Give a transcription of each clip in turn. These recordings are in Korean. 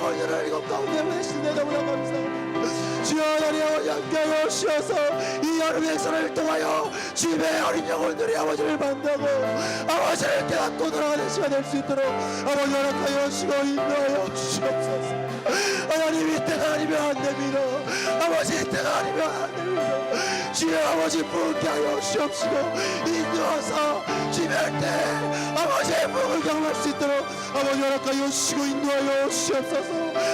영혼들을 이곳 가운데 보내신 데 너무나 감사합니다. 주여 하나님 아버지 함께하여 주셔서 이 여름 행사를 통하여 주님의 어린 영혼들이 아버지를 만나고 아버지를 깨닫고 돌아가는 시간 될 수 있도록 아버지 허락하여 주시고 인도하여 주시옵소서. 하나님 이때가 아니면 안 됩니다. 아버지 이때가 아니면 안 됩니다. 주여 아버지 부흥케 하여 주옵시고 인도하사 주님의 때 아버지의 부흥을 경험할 수 있도록 아버지 허락하여 주시고 인도하여 주시옵소서.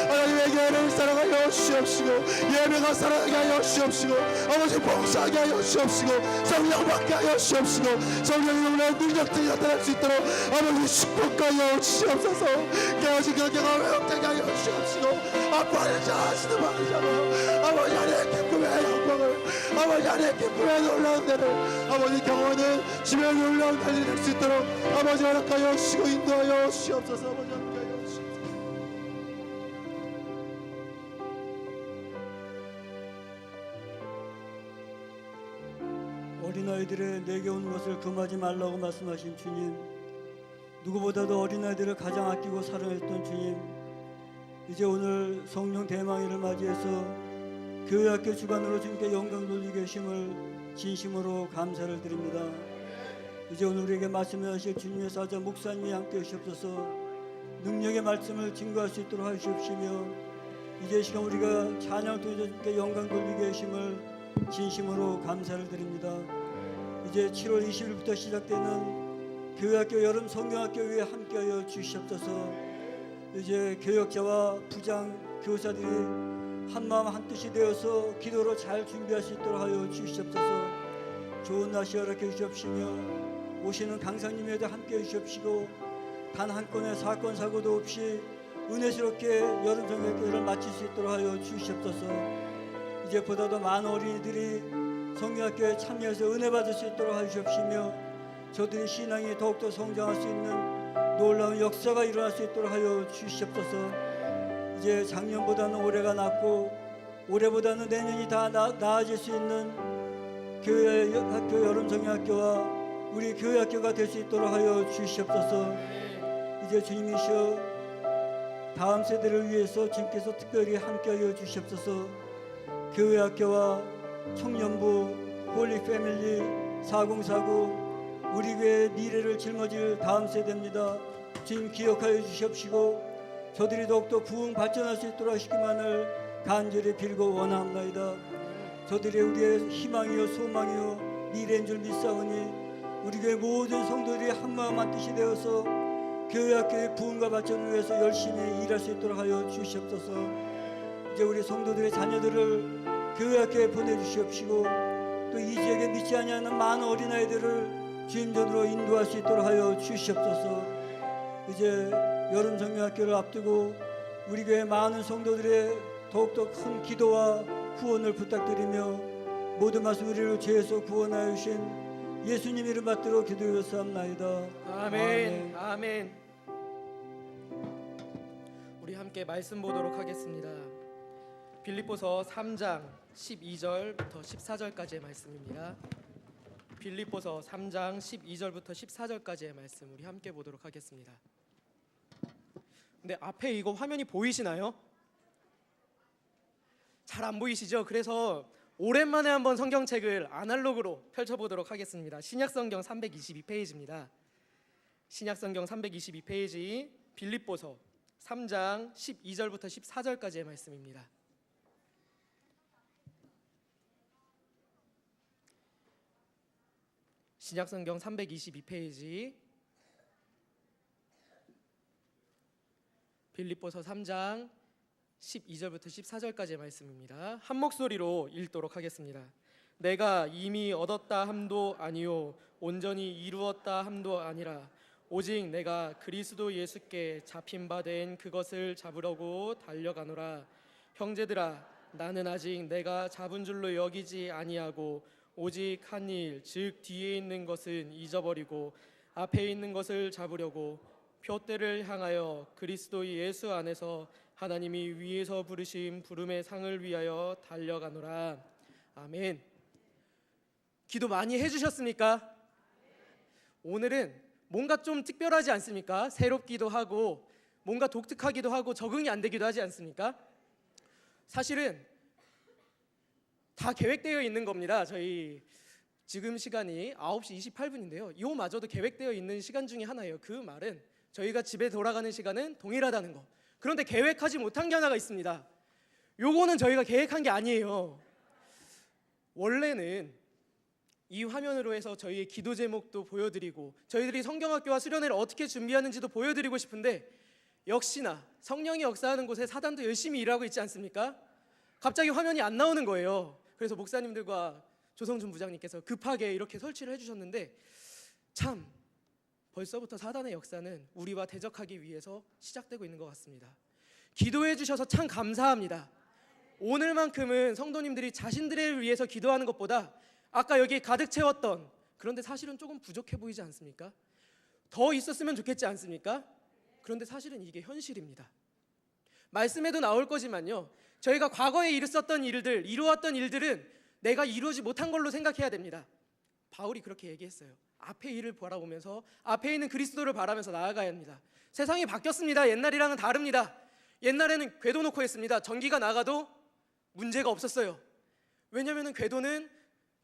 하나님의 교회를 사랑하여 주시옵시고 예배가 사랑하게 하여 주시옵시고 아버지 봉사하게 하여 주시옵시고 성령 받게 하여 주시옵시고 성령의 놀라운 능력들이 나타날 수 있도록 아버지 축복하여 주시옵소서. 깨어진 가게가 회복되게 하여 주시옵시고 아파하는 자 신음하는 자로 아버지 하나님의 기쁨의 영광을 아버지 하나님의 기쁨의 놀라운 데를 아버지 경험하는 주의 놀라운 날이 될 수 있도록 아버지 허락하여 주시고 인도하여 주시옵소서. 아버지 함께하여 주시옵소서. 어린아이들의 내게 오는 것을 금하지 말라고 말씀하신 주님, 누구보다도 어린아이들을 가장 아끼고 사랑했던 주님, 이제 오늘 성령 대망회를 맞이해서 교회학교 주관으로 주님께 영광 돌리고 계심을 진심으로 감사를 드립니다. 이제 오늘 우리에게 말씀하실 주님의 사자 목사님이 함께 하시옵소서. 능력의 말씀을 증거할 수 있도록 하시옵시며 이제 시간 우리가 찬양을 통해서 주님께 영광 돌리고 계심을 진심으로 감사를 드립니다. 이제 7월 20일부터 시작되는 교회학교 여름 성경학교에 함께하여 주시옵소서. 이제 교역자와 부장 교사들이 한마음 한뜻이 되어서 기도로 잘 준비할 수 있도록 하여 주시옵소서. 좋은 날씨 허락해 주시옵시며 오시는 강사님에도 함께해 주시옵시고 단 한 건의 사건 사고도 없이 은혜스럽게 여름 성경학교를 마칠 수 있도록 하여 주시옵소서. 이제 보다도 많은 어린이들이 성경학교에 참여해서 은혜 받을 수 있도록 하시옵시며 저들의 신앙이 더욱더 성장할 수 있는 놀라운 역사가 일어날 수 있도록 하여 주시옵소서. 이제 작년보다는 올해가 낫고 올해보다는 내년이 다 나아질 수 있는 교회 학교 여름 성경학교와 우리 교회 학교가 될 수 있도록 하여 주시옵소서. 이제 주님이시여 다음 세대를 위해서 주님께서 특별히 함께하여 주시옵소서. 교회 학교와 청년부, 홀리 패밀리, 4049 우리 교회의 미래를 짊어질 다음 세대입니다. 주님 기억하여 주시옵시고 저들이 더욱더 부흥 발전할 수 있도록 하시기만을 간절히 빌고 원하옵나이다. 저들이 우리의 희망이요 소망이요 미래인 줄 믿사오니 우리 교회 모든 성도들이 한마음 한뜻이 되어서 교회학교의 부흥과 발전을 위해서 열심히 일할 수 있도록 하여 주시옵소서. 이제 우리 성도들의 자녀들을 교회학교에 보내주시옵시고 또 이 지역에 믿지 아니하는 많은 어린아이들을 주님전으로 인도할 수 있도록 하여 주시옵소서. 이제 여름 성경학교를 앞두고 우리 교회 많은 성도들의 더욱더 큰 기도와 후원을 부탁드리며 모든 말씀 우리를 죄에서 구원하여 주신 예수님 이름 받들어 기도하옵나이다. 아멘. 아멘. 우리 함께 말씀 보도록 하겠습니다. 빌립보서 3장 12절부터 14절까지의 말씀입니다. 빌립보서 3장 12절부터 14절까지의 말씀 우리 함께 보도록 하겠습니다. 근데 앞에 이거 화면이 보이시나요? 잘 안 보이시죠? 그래서 오랜만에 한번 성경책을 아날로그로 펼쳐보도록 하겠습니다. 신약성경 322페이지입니다. 신약성경 322페이지 빌립보서 3장 12절부터 14절까지의 말씀입니다. 신약성경 322페이지 빌립보서 3장 12절부터 14절까지의 말씀입니다. 한 목소리로 읽도록 하겠습니다. 내가 이미 얻었다 함도 아니요 온전히 이루었다 함도 아니라 오직 내가 그리스도 예수께 잡힌 바 된 그것을 잡으려고 달려가노라. 형제들아 나는 아직 내가 잡은 줄로 여기지 아니하고 오직 한 일 즉 뒤에 있는 것은 잊어버리고 앞에 있는 것을 잡으려고 표대를 향하여 그리스도 예수 안에서 하나님이 위에서 부르신 부름의 상을 위하여 달려가노라. 아멘. 기도 많이 해주셨습니까? 오늘은 뭔가 좀 특별하지 않습니까? 새롭기도 하고 뭔가 독특하기도 하고 적응이 안 되기도 하지 않습니까? 사실은 다 계획되어 있는 겁니다. 저희 지금 시간이 9시 28분인데요. 이마저도 계획되어 있는 시간 중에 하나예요. 그 말은 저희가 집에 돌아가는 시간은 동일하다는 거. 그런데 계획하지 못한 게 하나가 있습니다. 요거는 저희가 계획한 게 아니에요. 원래는 이 화면으로 해서 저희의 기도 제목도 보여드리고 저희들이 성경학교와 수련회를 어떻게 준비하는지도 보여드리고 싶은데 역시나 성령이 역사하는 곳에 사단도 열심히 일하고 있지 않습니까? 갑자기 화면이 안 나오는 거예요. 그래서 목사님들과 조성준 부장님께서 급하게 이렇게 설치를 해주셨는데 참 벌써부터 사단의 역사는 우리와 대적하기 위해서 시작되고 있는 것 같습니다. 기도해 주셔서 참 감사합니다. 오늘만큼은 성도님들이 자신들을 위해서 기도하는 것보다 아까 여기 가득 채웠던, 그런데 사실은 조금 부족해 보이지 않습니까? 더 있었으면 좋겠지 않습니까? 그런데 사실은 이게 현실입니다. 말씀에도 나올 거지만요, 저희가 과거에 이루었던 일들은 내가 이루지 못한 걸로 생각해야 됩니다. 바울이 그렇게 얘기했어요. 앞에 일을 바라보면서 앞에 있는 그리스도를 바라면서 나아가야 합니다. 세상이 바뀌었습니다. 옛날이랑은 다릅니다. 옛날에는 궤도 놓고 했습니다. 전기가 나가도 문제가 없었어요. 왜냐하면 궤도는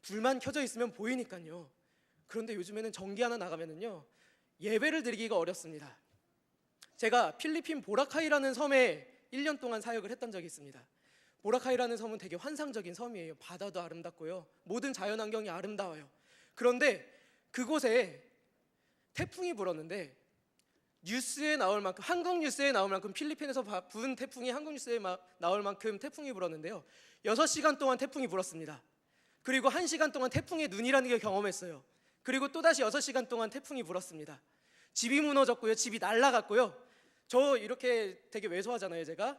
불만 켜져 있으면 보이니까요. 그런데 요즘에는 전기 하나 나가면은요, 예배를 드리기가 어렵습니다. 제가 필리핀 보라카이라는 섬에 1년 동안 사역을 했던 적이 있습니다. 보라카이라는 섬은 되게 환상적인 섬이에요. 바다도 아름답고요, 모든 자연환경이 아름다워요. 그런데 그곳에 태풍이 불었는데 뉴스에 나올 만큼, 한국 뉴스에 나올 만큼, 필리핀에서 부은 태풍이 한국 뉴스에 나올 만큼 태풍이 불었는데요, 6시간 동안 태풍이 불었습니다. 그리고 1시간 동안 태풍의 눈이라는 걸 경험했어요. 그리고 또다시 6시간 동안 태풍이 불었습니다. 집이 무너졌고요, 집이 날아갔고요. 저 이렇게 되게 왜소하잖아요. 제가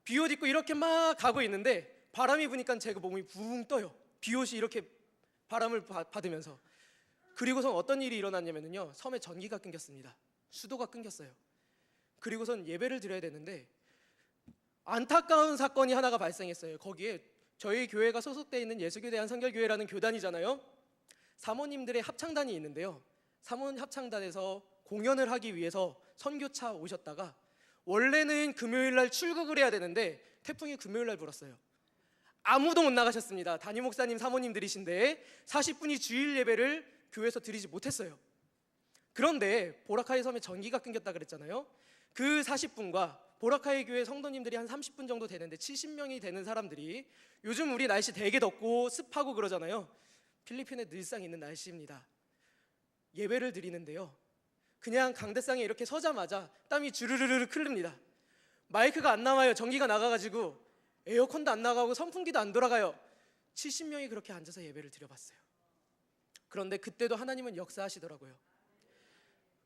비옷 입고 이렇게 막 가고 있는데 바람이 부니까 제 몸이 붕 떠요. 비옷이 이렇게 바람을 받으면서. 그리고선 어떤 일이 일어났냐면요, 섬에 전기가 끊겼습니다. 수도가 끊겼어요. 그리고선 예배를 드려야 되는데 안타까운 사건이 하나가 발생했어요. 거기에 저희 교회가 소속되어 있는 예수교 대한성결교회라는 교단이잖아요. 사모님들의 합창단이 있는데요, 사모님 합창단에서 공연을 하기 위해서 선교차 오셨다가 원래는 금요일 날 출국을 해야 되는데 태풍이 금요일 날 불었어요. 아무도 못 나가셨습니다. 담임 목사님 사모님들이신데 40분이 주일 예배를 교회에서 드리지 못했어요. 그런데 보라카이 섬에 전기가 끊겼다 그랬잖아요. 그 40분과 보라카이 교회 성도님들이 한 30분 정도 되는데 70명이 되는 사람들이, 요즘 우리 날씨 되게 덥고 습하고 그러잖아요. 필리핀에 늘상 있는 날씨입니다. 예배를 드리는데요, 그냥 강대상에 이렇게 서자마자 땀이 주르르르 흐릅니다. 마이크가 안 나와요. 전기가 나가가지고 에어컨도 안 나가고 선풍기도 안 돌아가요. 70명이 그렇게 앉아서 예배를 드려봤어요. 그런데 그때도 하나님은 역사하시더라고요.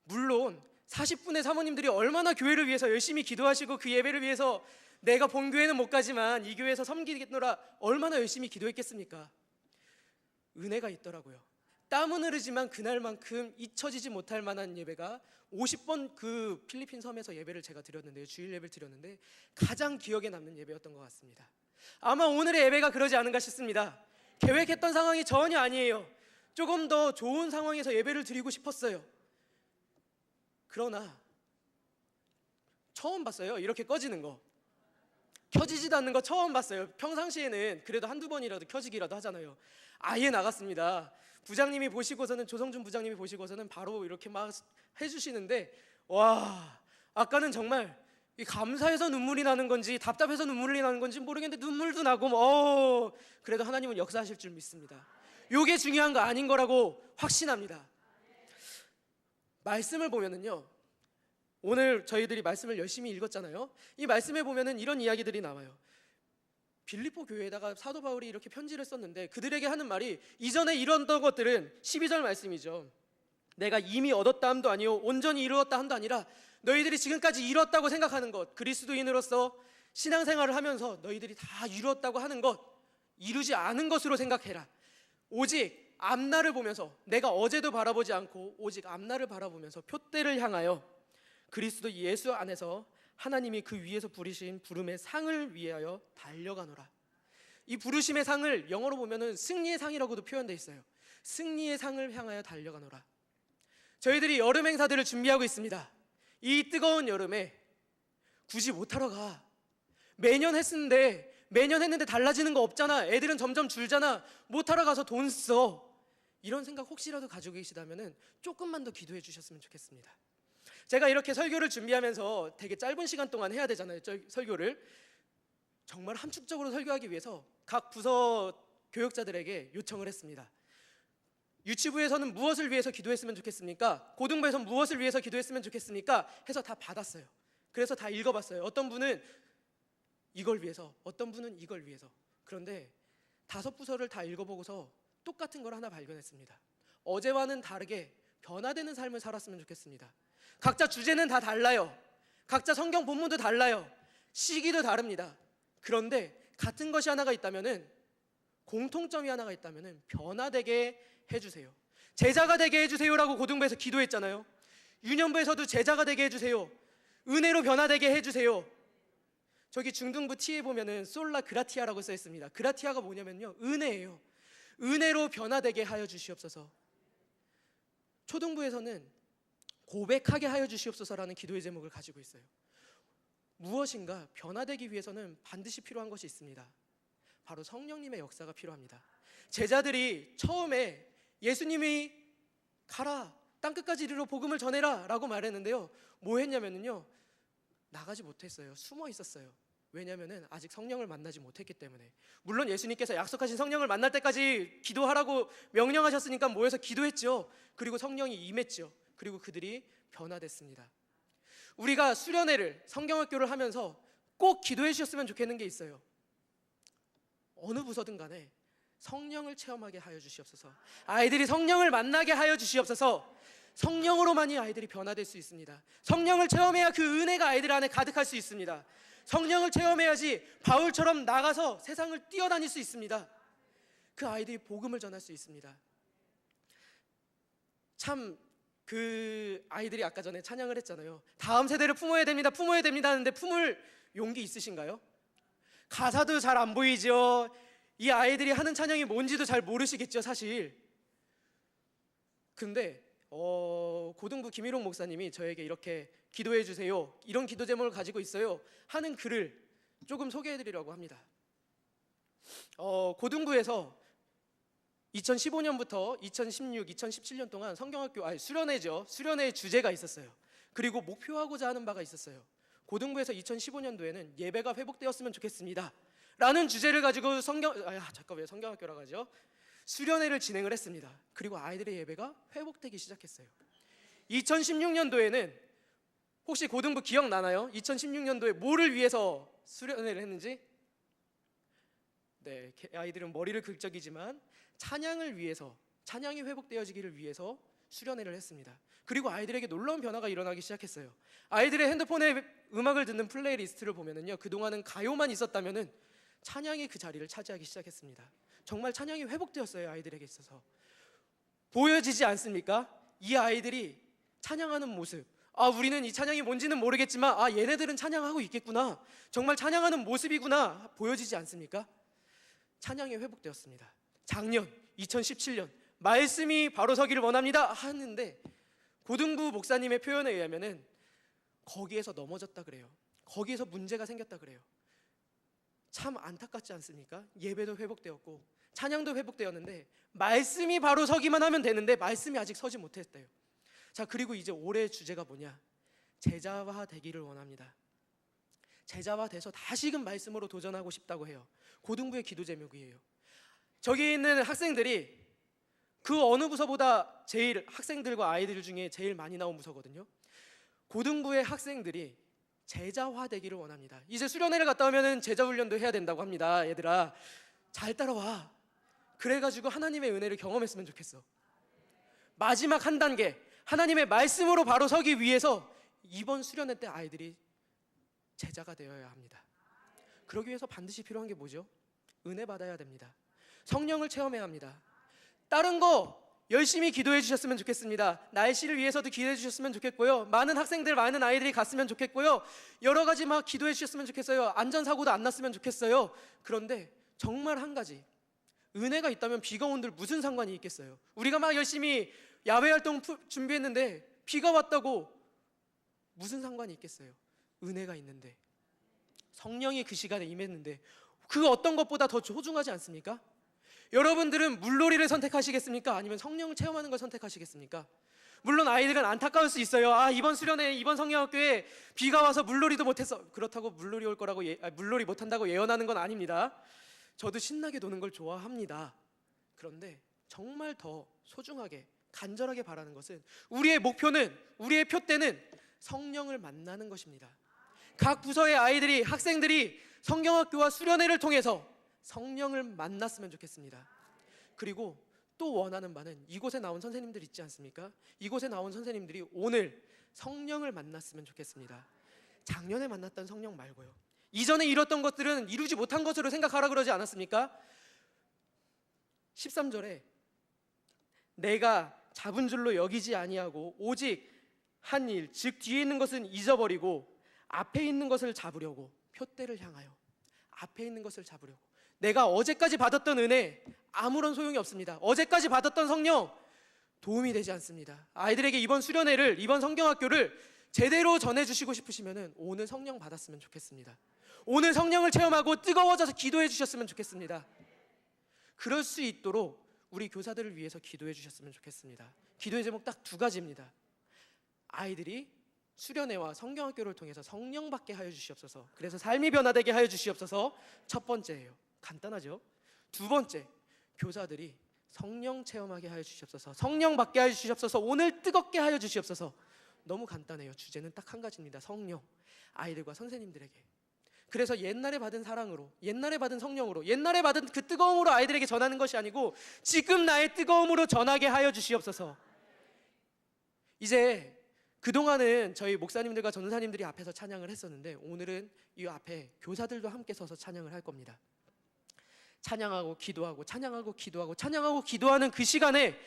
물론 40분의 사모님들이 얼마나 교회를 위해서 열심히 기도하시고 그 예배를 위해서 내가 본 교회는 못 가지만 이 교회에서 섬기겠노라 얼마나 열심히 기도했겠습니까? 은혜가 있더라고요. 땀은 흐르지만 그날만큼 잊혀지지 못할 만한 예배가 50번 그 필리핀 섬에서 예배를 제가 드렸는데요, 주일 예배를 드렸는데 가장 기억에 남는 예배였던 것 같습니다. 아마 오늘의 예배가 그러지 않은가 싶습니다. 계획했던 상황이 전혀 아니에요. 조금 더 좋은 상황에서 예배를 드리고 싶었어요. 그러나 처음 봤어요. 이렇게 꺼지는 거, 켜지지도 않는 거 처음 봤어요. 평상시에는 그래도 한두 번이라도 켜지기라도 하잖아요. 아예 나갔습니다. 부장님이 보시고서는, 조성준 부장님이 보시고서는 바로 이렇게 막 해주시는데, 와, 아까는 정말 감사해서 눈물이 나는 건지 답답해서 눈물이 나는 건지 모르겠는데 눈물도 나고 그래도 하나님은 역사하실 줄 믿습니다. 이게 중요한 거 아닌 거라고 확신합니다. 말씀을 보면은요, 오늘 저희들이 말씀을 열심히 읽었잖아요. 이 말씀에 보면은 이런 이야기들이 나와요. 빌립보 교회에다가 사도 바울이 이렇게 편지를 썼는데 그들에게 하는 말이, 이전에 이뤘던 것들은 12절 말씀이죠. 내가 이미 얻었다 함도 아니요 온전히 이루었다 함도 아니라 너희들이 지금까지 이뤘다고 생각하는 것, 그리스도인으로서 신앙생활을 하면서 너희들이 다 이루었다고 하는 것, 이루지 않은 것으로 생각해라. 오직 앞날을 보면서, 내가 어제도 바라보지 않고 오직 앞날을 바라보면서 표대를 향하여 그리스도 예수 안에서 하나님이 그 위에서 부르신 부름의 상을 위하여 달려가노라. 이 부르심의 상을 영어로 보면은 승리의 상이라고도 표현되어 있어요. 승리의 상을 향하여 달려가노라. 저희들이 여름 행사들을 준비하고 있습니다. 이 뜨거운 여름에 굳이 못하러 가. 매년 했는데 달라지는 거 없잖아. 애들은 점점 줄잖아. 못하러 가서 돈 써. 이런 생각 혹시라도 가지고 계시다면 조금만 더 기도해 주셨으면 좋겠습니다. 제가 이렇게 설교를 준비하면서 되게 짧은 시간 동안 해야 되잖아요. 설교를 정말 함축적으로 설교하기 위해서 각 부서 교역자들에게 요청을 했습니다. 유치부에서는 무엇을 위해서 기도했으면 좋겠습니까? 고등부에서는 무엇을 위해서 기도했으면 좋겠습니까? 해서 다 받았어요. 그래서 다 읽어봤어요. 어떤 분은 이걸 위해서, 어떤 분은 이걸 위해서. 그런데 5부서를 다 읽어보고서 똑같은 걸 하나 발견했습니다. 어제와는 다르게 변화되는 삶을 살았으면 좋겠습니다. 각자 주제는 다 달라요. 각자 성경 본문도 달라요. 시기도 다릅니다. 그런데 같은 것이 하나가 있다면은, 공통점이 하나가 있다면은 변화되게 해주세요. 제자가 되게 해주세요라고 고등부에서 기도했잖아요. 유년부에서도 제자가 되게 해주세요. 은혜로 변화되게 해주세요. 저기 중등부 T에 보면은 솔라 그라티아라고 써 있습니다. 그라티아가 뭐냐면요, 은혜예요. 은혜로 변화되게 하여 주시옵소서. 초등부에서는 고백하게 하여 주시옵소서라는 기도의 제목을 가지고 있어요. 무엇인가 변화되기 위해서는 반드시 필요한 것이 있습니다. 바로 성령님의 역사가 필요합니다. 제자들이 처음에 예수님이 가라, 땅끝까지 이르러 복음을 전해라 라고 말했는데요, 뭐 했냐면요, 나가지 못했어요. 숨어 있었어요. 왜냐하면 아직 성령을 만나지 못했기 때문에. 물론 예수님께서 약속하신 성령을 만날 때까지 기도하라고 명령하셨으니까 모여서 기도했죠. 그리고 성령이 임했죠. 그리고 그들이 변화됐습니다. 우리가 수련회를, 성경학교를 하면서 꼭 기도해 주셨으면 좋겠는 게 있어요. 어느 부서든 간에 성령을 체험하게 하여 주시옵소서. 아이들이 성령을 만나게 하여 주시옵소서. 성령으로만이 아이들이 변화될 수 있습니다. 성령을 체험해야 그 은혜가 아이들 안에 가득할 수 있습니다. 성령을 체험해야지 바울처럼 나가서 세상을 뛰어다닐 수 있습니다. 그 아이들이 복음을 전할 수 있습니다. 참, 그 아이들이 아까 전에 찬양을 했잖아요. 다음 세대를 품어야 됩니다, 품어야 됩니다 하는데 품을 용기 있으신가요? 가사도 잘 안 보이죠. 이 아이들이 하는 찬양이 뭔지도 잘 모르시겠죠, 사실. 근데 고등부 김일홍 목사님이 저에게 이렇게 기도해 주세요, 이런 기도 제목을 가지고 있어요 하는 글을 조금 소개해 드리려고 합니다. 고등부에서 2015년부터 2016, 2017년 동안 성경학교, 수련회죠. 수련회의 주제가 있었어요. 그리고 목표하고자 하는 바가 있었어요. 고등부에서 2015년도에는 예배가 회복되었으면 좋겠습니다 라는 주제를 가지고 성경학교라고 하죠. 수련회를 진행을 했습니다. 그리고 아이들의 예배가 회복되기 시작했어요. 2016년도에는 혹시 고등부 기억나나요? 2016년도에 뭐를 위해서 수련회를 했는지? 네, 아이들은 머리를 긁적이지만 찬양을 위해서, 찬양이 회복되어지기를 위해서 수련회를 했습니다. 그리고 아이들에게 놀라운 변화가 일어나기 시작했어요. 아이들의 핸드폰에 음악을 듣는 플레이리스트를 보면은요, 그동안은 가요만 있었다면은 찬양이 그 자리를 차지하기 시작했습니다. 정말 찬양이 회복되었어요. 아이들에게 있어서 보여지지 않습니까? 이 아이들이 찬양하는 모습, 우리는 이 찬양이 뭔지는 모르겠지만 얘네들은 찬양하고 있겠구나, 정말 찬양하는 모습이구나, 보여지지 않습니까? 찬양이 회복되었습니다. 작년 2017년 말씀이 바로 서기를 원합니다 하는데 고등부 목사님의 표현에 의하면은 거기에서 넘어졌다 그래요. 거기에서 문제가 생겼다 그래요. 참 안타깝지 않습니까? 예배도 회복되었고 찬양도 회복되었는데 말씀이 바로 서기만 하면 되는데 말씀이 아직 서지 못했대요. 자, 그리고 이제 올해의 주제가 뭐냐? 제자화 되기를 원합니다. 제자화 돼서 다시금 말씀으로 도전하고 싶다고 해요. 고등부의 기도 제목이에요. 저기 있는 학생들이 그 어느 부서보다 제일, 학생들과 아이들 중에 제일 많이 나온 부서거든요. 고등부의 학생들이 제자화 되기를 원합니다. 이제 수련회를 갔다 오면 제자 훈련도 해야 된다고 합니다. 얘들아, 잘 따라와. 그래가지고 하나님의 은혜를 경험했으면 좋겠어. 마지막 한 단계, 하나님의 말씀으로 바로 서기 위해서 이번 수련회 때 아이들이 제자가 되어야 합니다. 그러기 위해서 반드시 필요한 게 뭐죠? 은혜 받아야 됩니다. 성령을 체험해야 합니다. 다른 거 열심히 기도해 주셨으면 좋겠습니다. 날씨를 위해서도 기도해 주셨으면 좋겠고요. 많은 학생들, 많은 아이들이 갔으면 좋겠고요. 여러 가지 막 기도해 주셨으면 좋겠어요. 안전사고도 안 났으면 좋겠어요. 그런데 정말 한 가지, 은혜가 있다면 비가 온들 무슨 상관이 있겠어요? 우리가 막 열심히 야외 활동 준비했는데 비가 왔다고 무슨 상관이 있겠어요? 은혜가 있는데, 성령이 그 시간에 임했는데 그 어떤 것보다 더 소중하지 않습니까? 여러분들은 물놀이를 선택하시겠습니까? 아니면 성령을 체험하는 걸 선택하시겠습니까? 물론 아이들은 안타까울 수 있어요. 이번 수련회, 이번 성령학교에 비가 와서 물놀이도 못했어. 그렇다고 물놀이 올 거라고 물놀이 못한다고 예언하는 건 아닙니다. 저도 신나게 노는 걸 좋아합니다. 그런데 정말 더 소중하게, 간절하게 바라는 것은, 우리의 목표는, 우리의 표대는 성령을 만나는 것입니다. 각 부서의 아이들이, 학생들이 성경학교와 수련회를 통해서 성령을 만났으면 좋겠습니다. 그리고 또 원하는 바는, 이곳에 나온 선생님들 있지 않습니까? 이곳에 나온 선생님들이 오늘 성령을 만났으면 좋겠습니다. 작년에 만났던 성령 말고요. 이전에 이뤘던 것들은 이루지 못한 것으로 생각하라 그러지 않았습니까? 13절에 내가 잡은 줄로 여기지 아니하고 오직 한 일, 즉 뒤에 있는 것은 잊어버리고 앞에 있는 것을 잡으려고, 표대를 향하여 앞에 있는 것을 잡으려고. 내가 어제까지 받았던 은혜 아무런 소용이 없습니다. 어제까지 받았던 성령 도움이 되지 않습니다. 아이들에게 이번 수련회를, 이번 성경학교를 제대로 전해주시고 싶으시면 오늘 성령 받았으면 좋겠습니다. 오늘 성령을 체험하고 뜨거워져서 기도해 주셨으면 좋겠습니다. 그럴 수 있도록 우리 교사들을 위해서 기도해 주셨으면 좋겠습니다. 기도의 제목 딱 두 가지입니다. 아이들이 수련회와 성경학교를 통해서 성령 받게 하여 주시옵소서. 그래서 삶이 변화되게 하여 주시옵소서. 첫 번째예요. 간단하죠? 두 번째, 교사들이 성령 체험하게 하여 주시옵소서. 성령 받게 하여 주시옵소서. 오늘 뜨겁게 하여 주시옵소서. 너무 간단해요. 주제는 딱 한 가지입니다. 성령. 아이들과 선생님들에게. 그래서 옛날에 받은 사랑으로, 옛날에 받은 성령으로, 옛날에 받은 그 뜨거움으로 아이들에게 전하는 것이 아니고 지금 나의 뜨거움으로 전하게 하여 주시옵소서. 이제 그동안은 저희 목사님들과 전도사님들이 앞에서 찬양을 했었는데, 오늘은 이 앞에 교사들도 함께 서서 찬양을 할 겁니다. 찬양하고 기도하고, 찬양하고 기도하고, 찬양하고 기도하는 그 시간에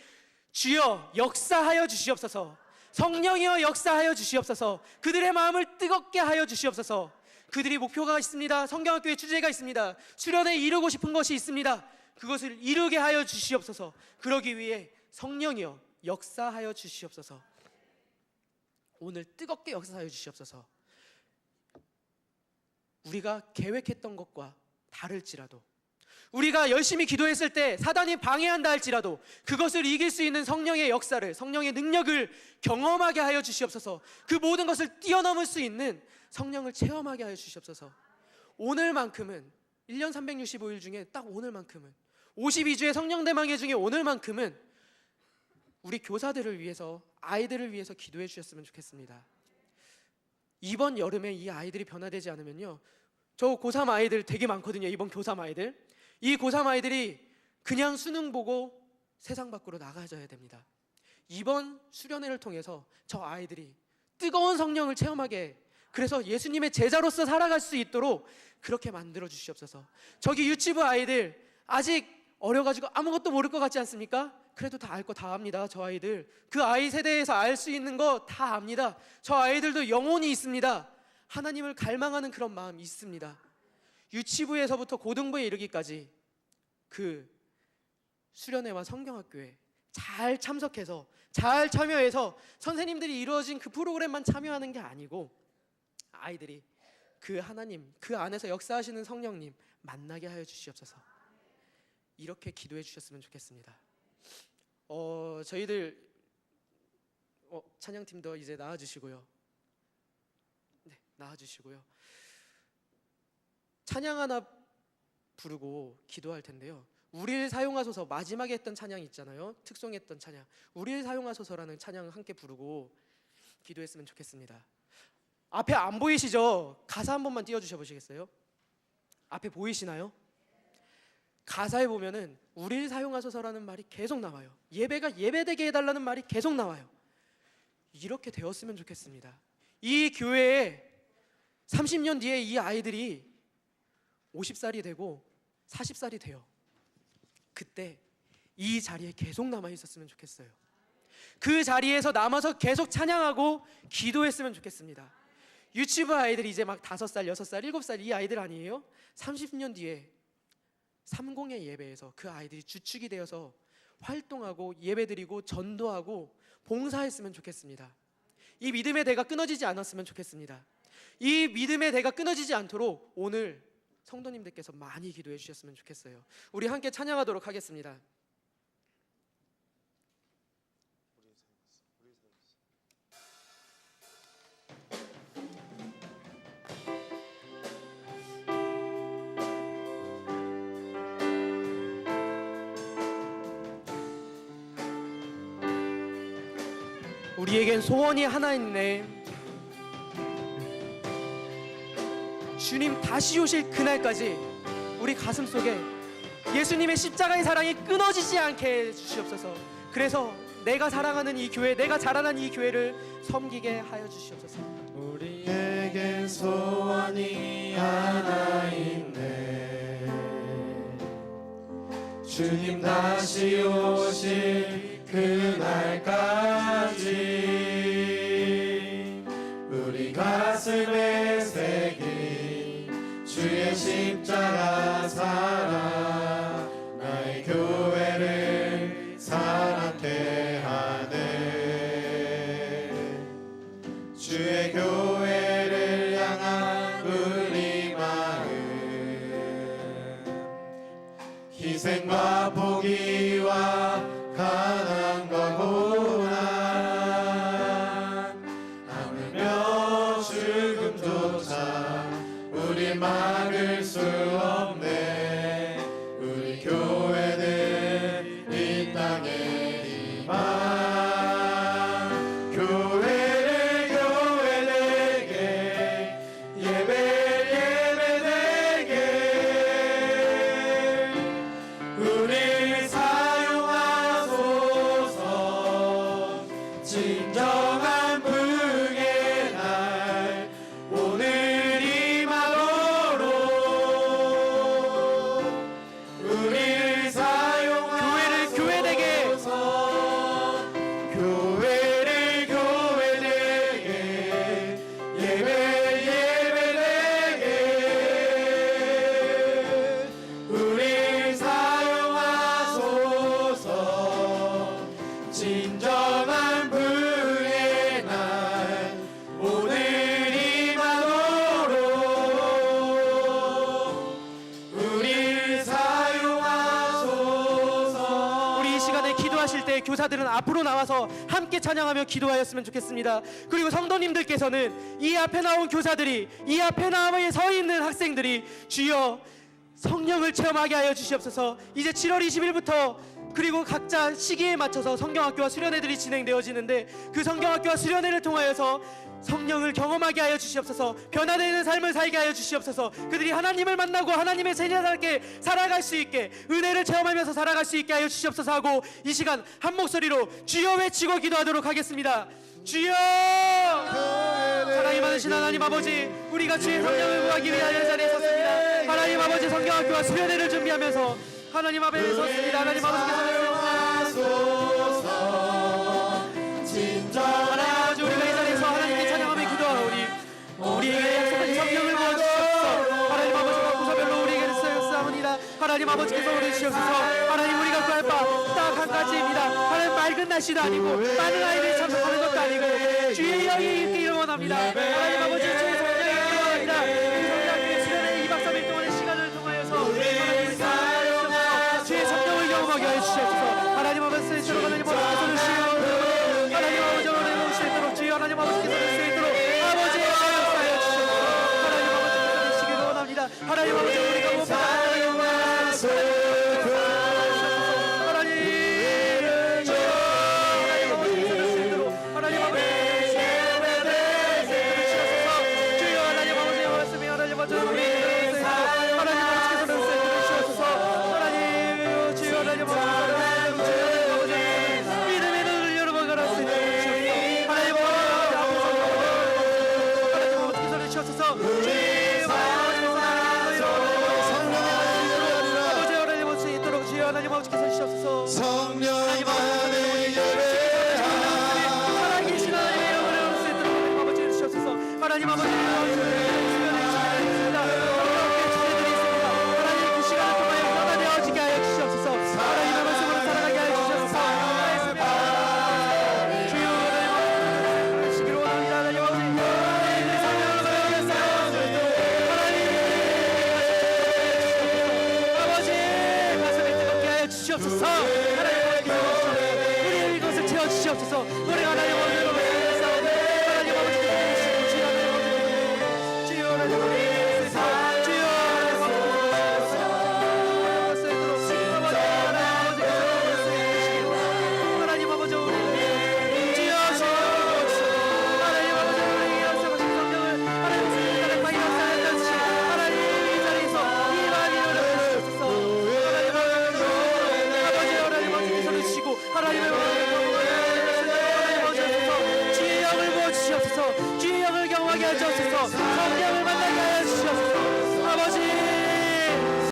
주여 역사하여 주시옵소서. 성령이여 역사하여 주시옵소서. 그들의 마음을 뜨겁게 하여 주시옵소서. 그들이 목표가 있습니다. 성경학교의 주제가 있습니다. 수련회에 이루고 싶은 것이 있습니다. 그것을 이루게 하여 주시옵소서. 그러기 위해 성령이여 역사하여 주시옵소서. 오늘 뜨겁게 역사하여 주시옵소서. 우리가 계획했던 것과 다를지라도, 우리가 열심히 기도했을 때 사단이 방해한다 할지라도 그것을 이길 수 있는 성령의 역사를, 성령의 능력을 경험하게 하여 주시옵소서. 그 모든 것을 뛰어넘을 수 있는 성령을 체험하게 하여 주시옵소서. 오늘만큼은, 1년 365일 중에 딱 오늘만큼은, 52주의 성령 대망회 중에 오늘만큼은 우리 교사들을 위해서, 아이들을 위해서 기도해 주셨으면 좋겠습니다. 이번 여름에 이 아이들이 변화되지 않으면요, 저 고3 아이들 되게 많거든요. 이번 고3 아이들, 이 고3 아이들이 그냥 수능 보고 세상 밖으로 나가줘야 됩니다. 이번 수련회를 통해서 저 아이들이 뜨거운 성령을 체험하게, 그래서 예수님의 제자로서 살아갈 수 있도록 그렇게 만들어 주시옵소서. 저기 유치부 아이들 아직 어려가지고 아무것도 모를 것 같지 않습니까? 그래도 다 알 거 다 압니다. 저 아이들, 그 아이 세대에서 알 수 있는 거 다 압니다. 저 아이들도 영혼이 있습니다. 하나님을 갈망하는 그런 마음이 있습니다. 유치부에서부터 고등부에 이르기까지 그 수련회와 성경학교에 잘 참석해서, 잘 참여해서 선생님들이 이루어진 그 프로그램만 참여하는 게 아니고 아이들이 그 하나님, 그 안에서 역사하시는 성령님 만나게 하여 주시옵소서. 이렇게 기도해 주셨으면 좋겠습니다. 저희들 찬양팀도 이제 나와주시고요. 네, 나와주시고요. 찬양 하나 부르고 기도할 텐데요. 우리를 사용하소서, 마지막에 했던 찬양 있잖아요. 특송했던 찬양, 우리를 사용하소서라는 찬양 함께 부르고 기도했으면 좋겠습니다. 앞에 안 보이시죠? 가사 한 번만 띄워주셔 보시겠어요? 앞에 보이시나요? 가사에 보면은 우리를 사용하소서라는 말이 계속 나와요. 예배가 예배되게 해달라는 말이 계속 나와요. 이렇게 되었으면 좋겠습니다. 이 교회에 30년 뒤에 이 아이들이 50살이 되고 40살이 돼요. 그때 이 자리에 계속 남아 있었으면 좋겠어요. 그 자리에서 남아서 계속 찬양하고 기도했으면 좋겠습니다. 유치부 아이들이 이제 막 5살, 6살, 7살 이 아이들 아니에요? 30년 뒤에 30의 예배에서 그 아이들이 주축이 되어서 활동하고 예배드리고 전도하고 봉사했으면 좋겠습니다. 이 믿음의 대가 끊어지지 않았으면 좋겠습니다. 이 믿음의 대가 끊어지지 않도록 오늘 성도님들께서 많이 기도해 주셨으면 좋겠어요. 우리 함께 찬양하도록 하겠습니다. 우리에겐 소원이 하나 있네. 주님 다시 오실 그날까지 우리 가슴 속에 예수님의 십자가의 사랑이 끊어지지 않게 해주시옵소서. 그래서 내가 사랑하는 이 교회, 내가 자라난 이 교회를 섬기게 하여 주시옵소서. 우리에겐 소원이 하나 있네. 주님 다시 오실 그날까지 우리 가슴에 새긴 주의 십자가 사랑 나의 교회를 사랑케 하네. 주의 교회를 향한 우리 마음 희생과 포기와 가난과 고난 하물며 죽음조차 우리 막을 수 없네. 우리 교회는 이 땅의 희망. 교회를 교회되게 예배 예배되게 우리 사용하소서. 진정한 부흥의 날 오늘이마로 우리 사용하소서. 교회를 교회되게 교회를 교회되게 예배 예배되게 우리 사용하소서. 진정한 부흥의 날 오늘이마로 우리 사용하소서. 우리 이 시간에 기도하실 때 교사들은 앞으로 나와서 함께 찬양하며 기도하였으면 좋겠습니다. 그리고 성도님들께서는 이 앞에 나온 교사들이, 이 앞에 나와 서 있는 학생들이 주여 성령을 체험하게 하여 주시옵소서. 이제 7월 20일부터 그리고 각자 시기에 맞춰서 성경학교와 수련회들이 진행되어지는데 그 성경학교와 수련회를 통하여서 성령을 경험하게 하여 주시옵소서. 변화되는 삶을 살게 하여 주시옵소서. 그들이 하나님을 만나고 하나님의 제자답게 살아갈 수 있게, 은혜를 체험하면서 살아갈 수 있게 하여 주시옵소서 하고 이 시간 한 목소리로 주여 외치고 기도하도록 하겠습니다. 주여! 사랑이 많으신 하나님 아버지, 우리가 주의 성령을 구하기 위하여 자리에 섰습니다. 하나님 아버지, 성경학교와 수련회를 준비하면서 하나님 앞에 섰습니다. 하나님 아버지께서 하나님 아버지, 우리가 이 자리에서 하나님께 찬양하며 기도하오니 우리에게 약속하신 성령을 부어주시옵소서. 하나님 아버지가 구서별로 우리에게 쓰였사옵니다. 하나님 아버지께서 우리 주시옵소서. 하나님 우리가 구할 바 딱 한 가지입니다. 하나님 맑은 날씨도 아니고 많은 아이들이 참석하는 것도 아니고 주의 영이 있기를 원합니다. 하나님 아버지, 주의 성령이 있기를 원합니다. 성령의 수련회 2박 3일 동안의 시간을 통하여서 주의 성령을 경험하게 하여 주시옵소서. 하나님 아버지, 주로 하나님 아버지께서 주시옵소서. 하나님 아버지, 오늘 오실 수 있도록 주여 하나님 아버지께서 올 수 있도록 아버지의 영을 하여 주시옵소서. 하나님 아버지께서 주시기를 원합니다. 하나님 아버지, 우리가 무엇보다 하나님 성령 안에 예배하라. 살아계신 하나님의 영을 얻을 수 있도록 하나님 아버지 주시옵소서. 하나님 아버지, 하나님 그 시간을 통하여 변화되어지게 하여 주시옵소서. 하나님의 말씀으로 살아가게 하여 주시옵소서. 주여 하나님 아버지, 원합니다. 하나님 아버지, 하나님의 성령을 받아주겠사옵소서. 하시옵소서. 성령을